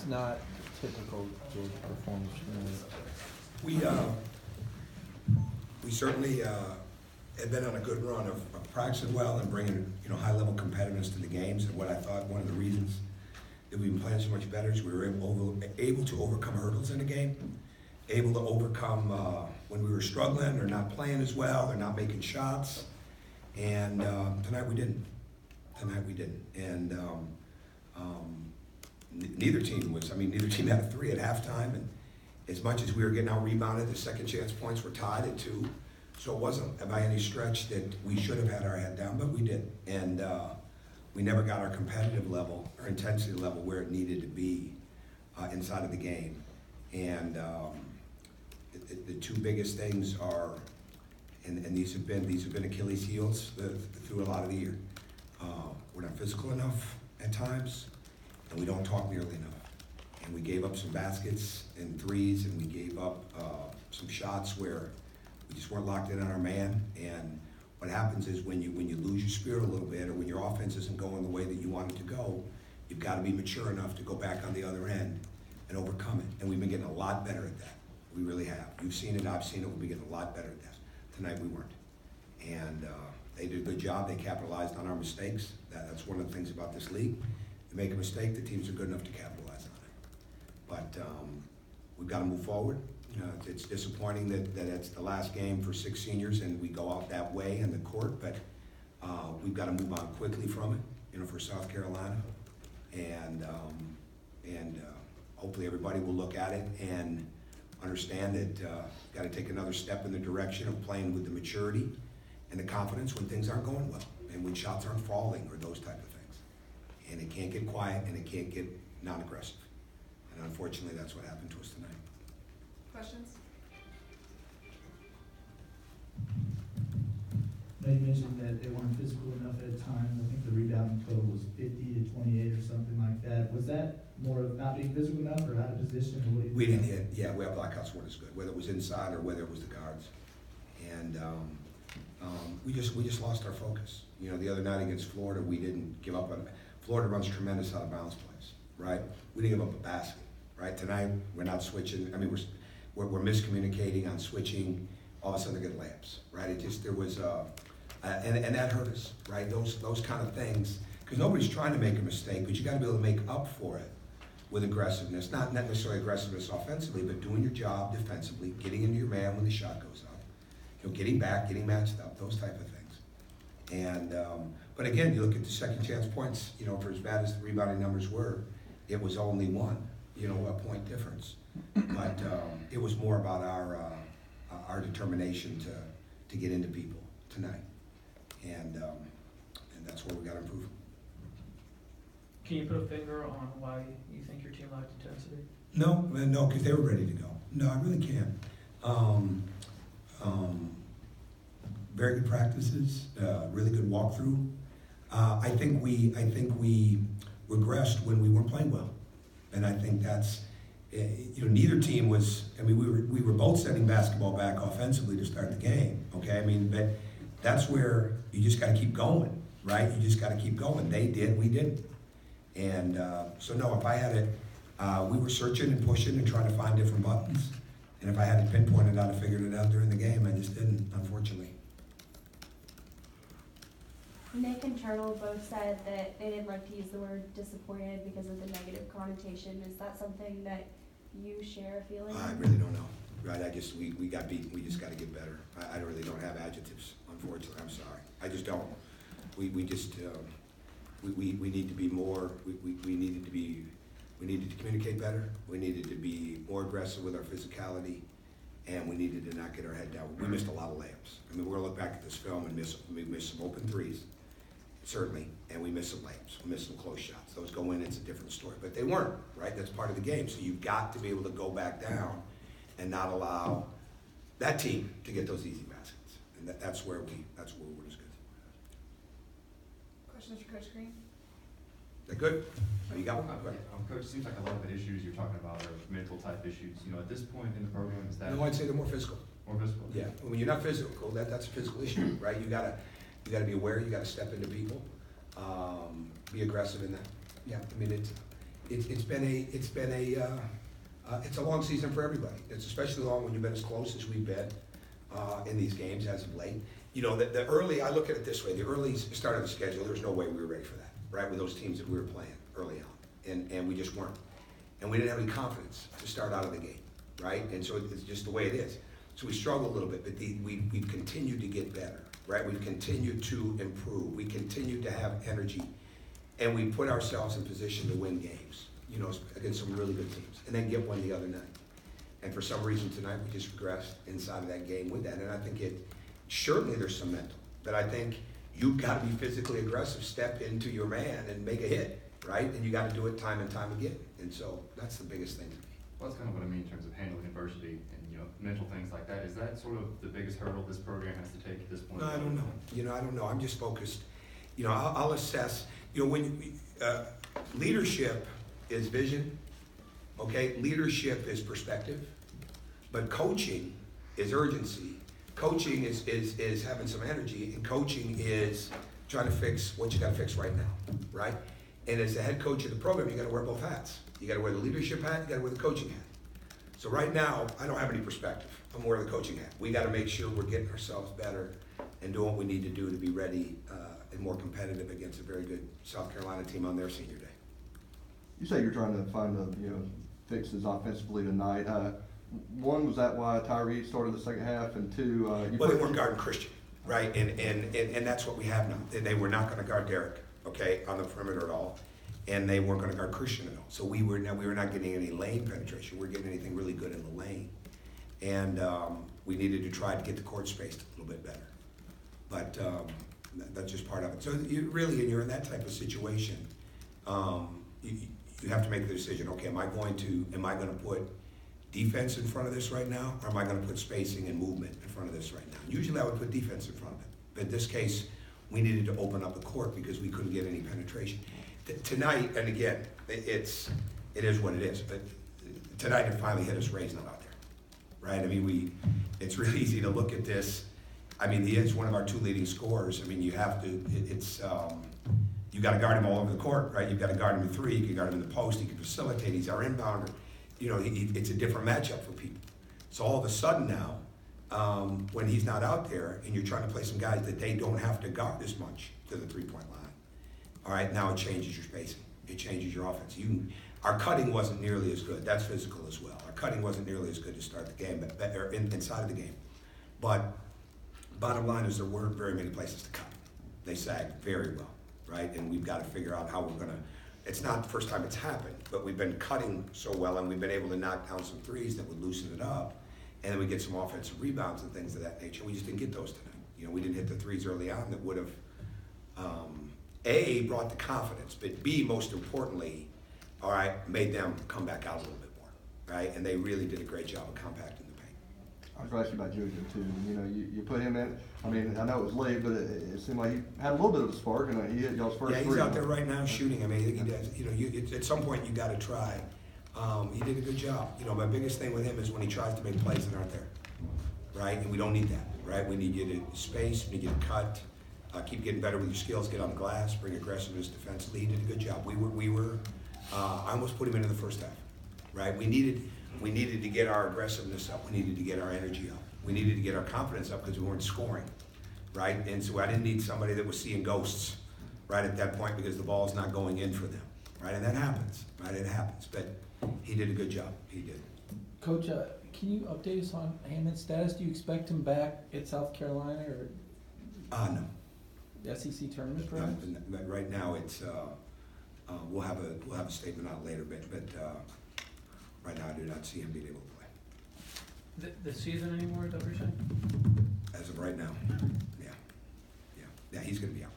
Not typical Jake performance from We certainly have been on a good run of practicing well and bringing high-level competitiveness to the games. And what I thought one of the reasons that we've been playing so much better is we were able to overcome hurdles in the game, able to overcome when we were struggling or not playing as well or not making shots. And tonight we didn't. And neither team had a 3 at halftime. And as much as we were getting out rebounded, the second chance points were tied at 2. So it wasn't by any stretch that we should have had our head down, but we did. And we never got our competitive level, our intensity level where it needed to be inside of the game. And the two biggest things are, and these have been Achilles' heels through a lot of the year. We're not physical enough at times, and we don't talk nearly enough. And we gave up some baskets and threes, and we gave up some shots where we just weren't locked in on our man. And what happens is when you lose your spirit a little bit, or when your offense isn't going the way that you want it to go, you've got to be mature enough to go back on the other end and overcome it. And we've been getting a lot better at that. We really have. You've seen it, I've seen it. We've been getting a lot better at that. Tonight we weren't. And they did a good job. They capitalized on our mistakes. That's one of the things about this league. You make a mistake, the teams are good enough to capitalize on it. But we've got to move forward. It's disappointing that it's the last game for 6 seniors and we go out that way in the court, but we've got to move on quickly from it, for South Carolina. And hopefully everybody will look at it and understand that got to take another step in the direction of playing with the maturity and the confidence when things aren't going well and when shots aren't falling or those type of things. And it can't get quiet and it can't get non-aggressive. And unfortunately, that's what happened to us tonight. Questions? Now you mentioned that they weren't physical enough at times. I think the rebounding total was 50 to 28 or something like that. Was that more of not being physical enough or out of position? Or what we didn't hit. Yeah, we have blackouts weren't as good, whether it was inside or whether it was the guards. And we just lost our focus. The other night against Florida, we didn't give up on it. Florida runs tremendous out of bounds plays, right? We didn't give up a basket, right? Tonight, we're not switching. I mean, we're miscommunicating on switching. All of a sudden, they get layups, right? There was, and that hurt us, right? Those kind of things, because nobody's trying to make a mistake, but you got to be able to make up for it with aggressiveness. Not necessarily aggressiveness offensively, but doing your job defensively, getting into your man when the shot goes up, getting back, getting matched up, those type of things. And but again, you look at the second chance points. For as bad as the rebounding numbers were, it was only one, a point difference. But it was more about our determination to get into people tonight, and that's where we got to improve. Can you put a finger on why you think your team lacked intensity? No, because they were ready to go. No, I really can't. Very good practices, really good walkthrough. I think we regressed when we weren't playing well, and I think that's. Neither team was. I mean, we were both setting basketball back offensively to start the game. Okay, I mean, but that's where you just got to keep going, right? You just got to keep going. They did, we didn't, and so no. If I had it, we were searching and pushing and trying to find different buttons. And if I had it pinpointed, I'd have figured it out during the game. I just didn't, unfortunately. Nick and Turtle both said that they didn't like to use the word disappointed because of the negative connotation. Is that something that you share a feeling? I really don't know. Right? We got beaten. We just got to get better. I really don't have adjectives, unfortunately. I'm sorry. I just don't. We need to be more. We needed to communicate better. We needed to be more aggressive with our physicality, and we needed to not get our head down. We missed a lot of layups. I mean, we're gonna look back at this film and we missed some open threes, certainly, and we missed some layups. We missed some close shots. Those go in, it's a different story, but they weren't, right? That's part of the game. So you've got to be able to go back down and not allow that team to get those easy baskets. And that's where we're just good. Questions for Coach Crean? That good? You got one? Coach, it seems like a lot of the issues you're talking about are mental type issues. At this point in the program, is that? No, I'd say they're more physical. More physical? Yeah. When you're not physical, that's a physical issue, right? You gotta be aware. You gotta step into people, be aggressive in that. Yeah. I mean, it's been a long season for everybody. It's especially long when you've been as close as we've been in these games as of late. You know, the early, I look at it this way, the early start of the schedule, there's no way we were ready for that, right? With those teams that we were playing early on, and we just weren't. And we didn't have any confidence to start out of the game, right? And so it's just the way it is. So we struggle a little bit, but we've continued to get better, right? We've continued to improve. We continue to have energy, and we put ourselves in position to win games, you know, against some really good teams, and then get one the other night. And for some reason tonight, we just regressed inside of that game with that. And I think certainly there's some mental, but I think you've got to be physically aggressive, step into your man and make a hit, right? And you got to do it time and time again. And so that's the biggest thing to me. Well, that's kind of what I mean in terms of handling adversity and, you know, mental things like that. Is that sort of the biggest hurdle this program has to take at this point? No, I don't know. You know, I don't know. I'm just focused. You know, I'll assess. You know, when leadership is vision, okay? Leadership is perspective, but coaching is urgency. Coaching is having some energy, and coaching is trying to fix what you got to fix right now, right? And as the head coach of the program, you got to wear both hats. You got to wear the leadership hat. You got to wear the coaching hat. So right now, I don't have any perspective. I'm wearing the coaching hat. We got to make sure we're getting ourselves better and doing what we need to do to be ready and more competitive against a very good South Carolina team on their senior day. You say you're trying to find fixes offensively tonight. One, was that why Tyree started the second half, and two, well, they weren't guarding Christian, right? And that's what we have now. They were not going to guard Derek, okay, on the perimeter at all, and they weren't going to guard Christian at all. So we were not getting any lane penetration. We were getting anything really good in the lane, and we needed to try to get the court spaced a little bit better. But that's just part of it. So you really, and you're in that type of situation, you have to make the decision. Okay, am I going to put defense in front of this right now, or am I going to put spacing and movement in front of this right now? Usually I would put defense in front of it. But in this case, we needed to open up the court because we couldn't get any penetration. Tonight, and again, it is what it is, but tonight it finally hit us. Ray's not out there, right? I mean, it's really easy to look at this. I mean, he is one of our two leading scorers. I mean, you have to, you got to guard him all over the court, right? You've got to guard him in three, you can guard him in the post, he can facilitate, he's our inbounder. You know, it's a different matchup for people. So all of a sudden now, when he's not out there and you're trying to play some guys that they don't have to guard as much to the three-point line, all right, now it changes your spacing. It changes your offense. Our cutting wasn't nearly as good. That's physical as well. Our cutting wasn't nearly as good to start the game, or inside of the game. But bottom line is there weren't very many places to cut. They sagged very well, right? And we've got to figure out how we're going to. It's not the first time it's happened, but we've been cutting so well, and we've been able to knock down some threes that would loosen it up, and then we get some offensive rebounds and things of that nature. We just didn't get those tonight. You know, we didn't hit the threes early on that would have, A, brought the confidence, but B, most importantly, all right, made them come back out a little bit more, right? And they really did a great job of compacting the paint. I was going to ask you about Juju too. You know, you put him in. I mean, I know it was late, but it seemed like he had a little bit of a spark, and he hit y'all's first Yeah, three. he's out there right now shooting. I mean, he does. You know, at some point you got to try. He did a good job. You know, my biggest thing with him is when he tries to make plays that aren't there, right? And we don't need that, right? We need you to space, we need you to cut, keep getting better with your skills, get on the glass, bring aggressiveness defensively. He did a good job. We were. I almost put him into the first half, right? We needed to get our aggressiveness up. We needed to get our energy up. We needed to get our confidence up because we weren't scoring, right? And so I didn't need somebody that was seeing ghosts, right, at that point because the ball's not going in for them, right? And that happens, right? It happens. But he did a good job. He did. Coach, can you update us on Hammond's status? Do you expect him back at South Carolina or No. the SEC tournament, perhaps? But right now, it's we'll have a statement out later, but right now I do not see him being able to play. The season anymore, is that what you're saying? As of right now, yeah, he's going to be out.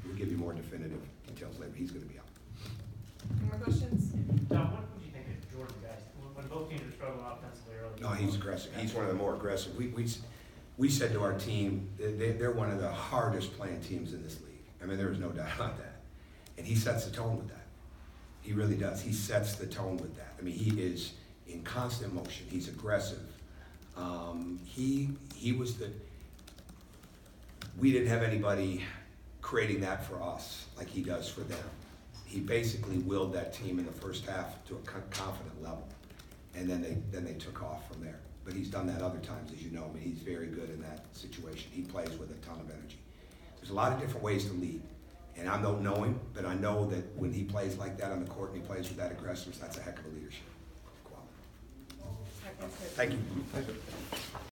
We'll give you more definitive details later. He's going to be out. Any more questions? Tom, what do you think of Jordan, guys? When both teams are struggling offensively early. No, he's aggressive. He's one of the more aggressive. We said to our team, they're one of the hardest playing teams in this league. I mean, there is no doubt about that. And he sets the tone with that. He really does. He sets the tone with that. I mean, he is in constant motion. He's aggressive. He was we didn't have anybody creating that for us like he does for them. he basically willed that team in the first half to a confident level. And then they took off from there. But he's done that other times, as you know. I mean, he's very good in that situation. He plays with a ton of energy. There's a lot of different ways to lead. And I don't know him, but I know that when he plays like that on the court and he plays with that aggressiveness, that's a heck of a leadership quality. Thank you. Thank you.